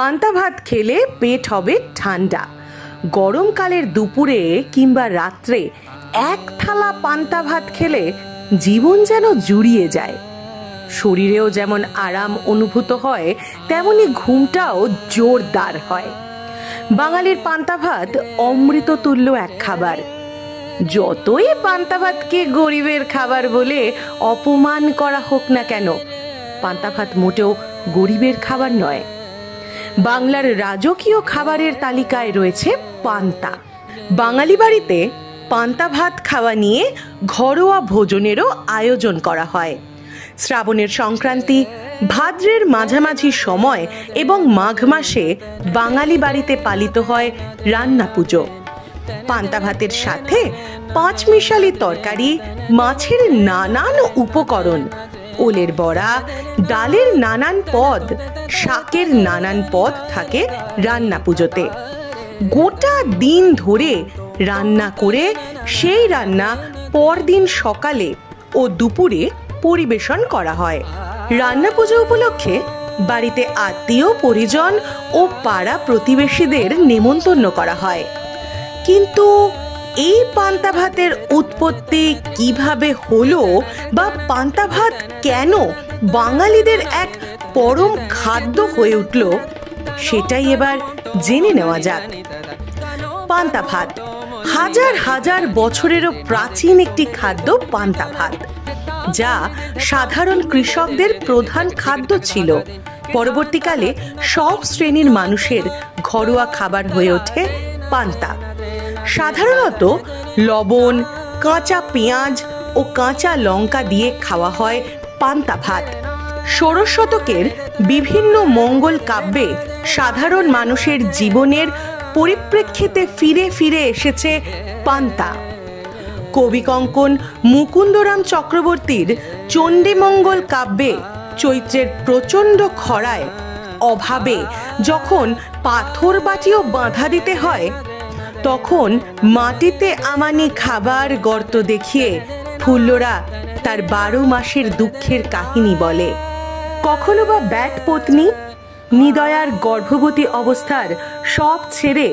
পান্তা ভাত খেলে পেট হবে ঠান্ডা। গরমকালের দুপুরে কিংবা রাত্রে এক থালা পান্তা ভাত খেলে জীবন যেন জুড়িয়ে যায়। শরীরেও যেমন আরাম অনুভূত হয়, তেমনি ঘুমটাও জোরদার হয়। বাঙালির পান্তা ভাত অমৃততুল্য এক খাবার। যতই পান্তা ভাতকে গরিবের খাবার বলে অপমান করা হোক না কেন, পান্তা ভাত মোটেও গরিবের খাবার নয়। বাংলার রাজকীয় খাবারের তালিকায় রয়েছে পান্তা। বাঙালি বাড়িতে পান্তা ভাত খাওয়া নিয়ে ঘরোয়া ভোজনেরও আয়োজন করা হয়। শ্রাবণের সংক্রান্তি, ভাদ্রের মাঝামাঝি সময় এবং মাঘ মাসে বাঙালি বাড়িতে পালিত হয় রান্না পুজো। পান্তা ভাতের সাথে পাঁচমিশালি তরকারি, মাছের নানান উপকরণ, ওলের বড়া, ডালের নানান পদ, শাকের নানান পদ থাকে রান্না পুজোতে। গোটা দিন ধরে রান্না করে সেই রান্না পরদিন সকালে ও দুপুরে পরিবেশন করা হয়। রান্না পুজো উপলক্ষে বাড়িতে আত্মীয় পরিজন ও পাড়া প্রতিবেশীদের নেমন্তন্ন করা হয়। কিন্তু এই পান্তা ভাতের উৎপত্তি কিভাবে হলো, বা পান্তা ভাত কেন বাঙালিদের এক পরম খাদ্য হয়ে উঠল, সেটাই এবার জেনে নেওয়া যাক। পান্তা ভাত হাজার হাজার বছরেরও প্রাচীন একটি খাদ্য পান্তা ভাত, যা সাধারণ কৃষকদের প্রধান খাদ্য ছিল। পরবর্তীকালে সব শ্রেণীর মানুষের ঘরোয়া খাবার হয়ে ওঠে পান্তা। সাধারণত লবণ, কাঁচা পেঁয়াজ ও কাঁচা লঙ্কা দিয়ে খাওয়া হয় পান্তা ভাত। ষোড়শ শতকের বিভিন্ন মঙ্গল কাব্যে সাধারণ মানুষের জীবনের পরিপ্রেক্ষিতে ফিরে ফিরে এসেছে পান্তা। কবি কঙ্কন মুকুন্দরাম চক্রবর্তীর চণ্ডীমঙ্গল কাব্যে চৈত্রের প্রচণ্ড খরায় অভাবে যখন পাথর বাটিও বাঁধা দিতে হয়, তখন মাটিতে আমানি খাবার গর্ত দেখিয়ে ফুল্লরা তার 12 মাসের দুঃখের কাহিনী বলে। কখনো বা ব্যাট পত্নী নিদয়ার গর্ভবতী অবস্থার সব ছেড়ে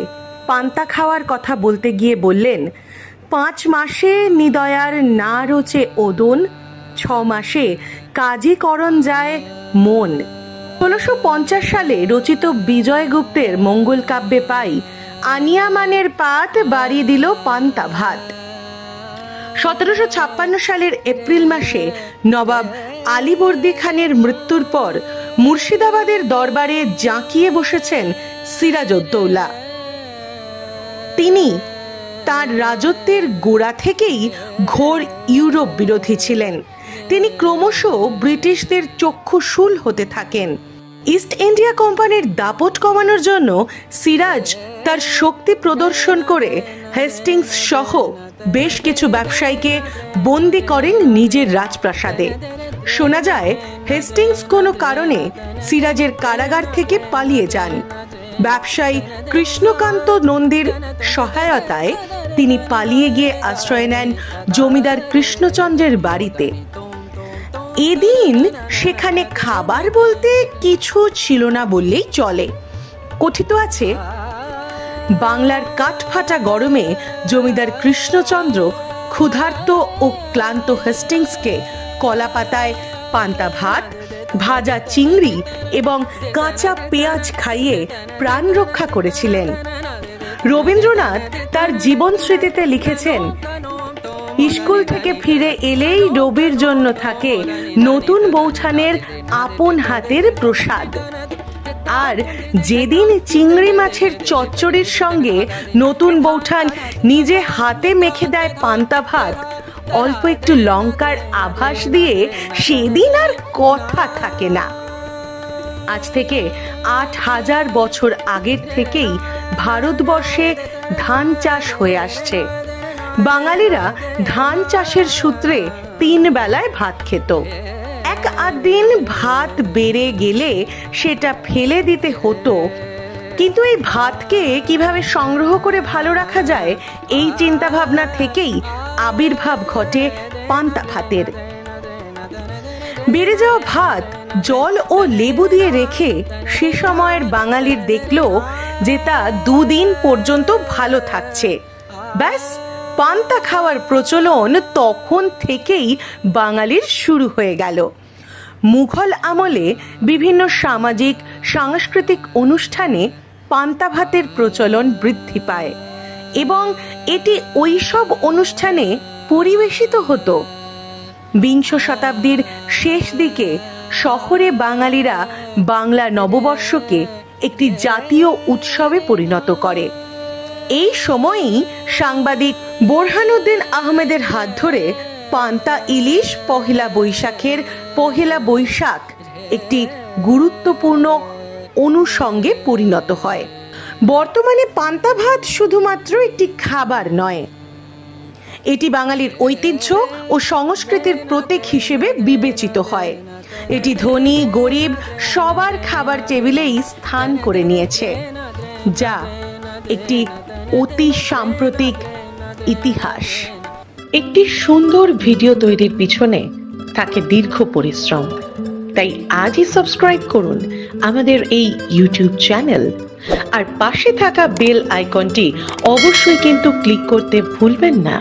পান্তা খাওয়ার কথা বলতে গিয়ে বললেন, 5 মাসে নিদয়ার না রোচে ওদন, 6 মাসে কাজী করণ যায় মন। 1650 সালে রচিত বিজয়গুপ্তের মঙ্গল কাব্যে পাই, আনিয়া মানের পাত বাড়ি দিল পান্তা ভাত। 1756 সালের এপ্রিল মাসে নবাব আলীবর্দী খানের মৃত্যুর পর মুর্শিদাবাদের দরবারে জাঁকিয়ে বসেছেন সিরাজউদ্দৌলা। তিনি তার রাজত্বের গোড়া থেকেই ঘোর ইউরোপ বিরোধী ছিলেন। তিনি ক্রমশ ব্রিটিশদের চক্ষুশূল হতে থাকেন। ইস্ট ইন্ডিয়া কোম্পানির দাপট কমানোর জন্য সিরাজ তার শক্তি প্রদর্শন করে হেস্টিংস সহ বেশ কিছু ব্যবসায়ীকে বন্দী করেন নিজের রাজপ্রাসাদে। শোনা যায় হেস্টিংস কোনো কারণে সিরাজের কারাগার থেকে পালিয়ে যান। ব্যবসায়ী কৃষ্ণকান্ত নন্দীর সহায়তায় তিনি পালিয়ে গিয়ে আশ্রয় নেন জমিদার কৃষ্ণচন্দ্রের বাড়িতে। এদিন সেখানে খাবার বলতে কিছু ছিল না বললেই চলে। কথিত আছে, বাংলার কাঠফাটা গরমে জমিদার কৃষ্ণচন্দ্র ক্ষুধার্ত ও ক্লান্ত হেস্টিংসকে কলা পাতায় পান্তা ভাত, ভাজা চিংড়ি এবং কাঁচা পেঁয়াজ খাইয়ে প্রাণ রক্ষা করেছিলেন। রবীন্দ্রনাথ তার জীবন স্মৃতিতে লিখেছেন, স্কুল থেকে ফিরে এলেই রবির জন্য থাকে নতুন বৌঠানের আপন হাতের প্রসাদ। আর যেদিন চিংড়ি মাছের চচ্চড়ির সঙ্গে নতুন বৌঠান নিজে হাতে মেখে দেয় পান্তা ভাত, অল্প একটু লঙ্কার আভাস দিয়ে, সেদিন আর কথা থাকে না। আজ থেকে 8000 বছর আগের থেকেই ভারতবর্ষে ধান চাষ হয়ে আসছে। বাঙালিরা ধান চাষের সূত্রে 3 বেলায় ভাত খেত। এক আধ দিন ভাত বেড়ে গেলে সেটা ফেলে দিতে হতো, কিন্তু এই ভাতকে কিভাবে সংগ্রহ করে ভালো রাখা যায়, এই চিন্তা ভাবনা থেকেই আবির্ভাব ঘটে পান্তা ভাতের। বেড়ে যাওয়া ভাত জল ও লেবু দিয়ে রেখে সে সময়ের বাঙালির দেখলো যে তা 2 দিন পর্যন্ত ভালো থাকছে। ব্যাস, পান্তা খাওয়ার প্রচলন তখন থেকেই বাঙালির শুরু হয়ে গেল। মুঘল আমলে বিভিন্ন সামাজিক সাংস্কৃতিক অনুষ্ঠানে পান্তা ভাতের প্রচলন বৃদ্ধি পায় এবং এটি ওইসব অনুষ্ঠানে পরিবেশিত হতো। বিংশ শতাব্দীর শেষ দিকে শহরে বাঙালিরা বাংলা নববর্ষকে একটি জাতীয় উৎসবে পরিণত করে। এই সময়েই সাংবাদিক বোরহানুদ্দিন আহমেদের হাত ধরে পান্তা ইলিশ পহেলা বৈশাখের পহেলা বৈশাখ একটি গুরুত্বপূর্ণ অনুষঙ্গে পরিণত হয়। বর্তমানে পান্তা ভাত শুধুমাত্র একটি খাবার নয়, এটি বাঙালির ঐতিহ্য ও সংস্কৃতির প্রতীক হিসেবে বিবেচিত হয়। এটি ধনী গরিব সবার খাবার টেবিলেই স্থান করে নিয়েছে, যা একটি অতি সাম্প্রতিক ইতিহাস। একটি সুন্দর ভিডিও তৈরির পিছনে থাকে দীর্ঘ পরিশ্রম, তাই আজই সাবস্ক্রাইব করুন আমাদের এই ইউটিউব চ্যানেল, আর পাশে থাকা বেল আইকনটি অবশ্যই কিন্তু ক্লিক করতে ভুলবেন না।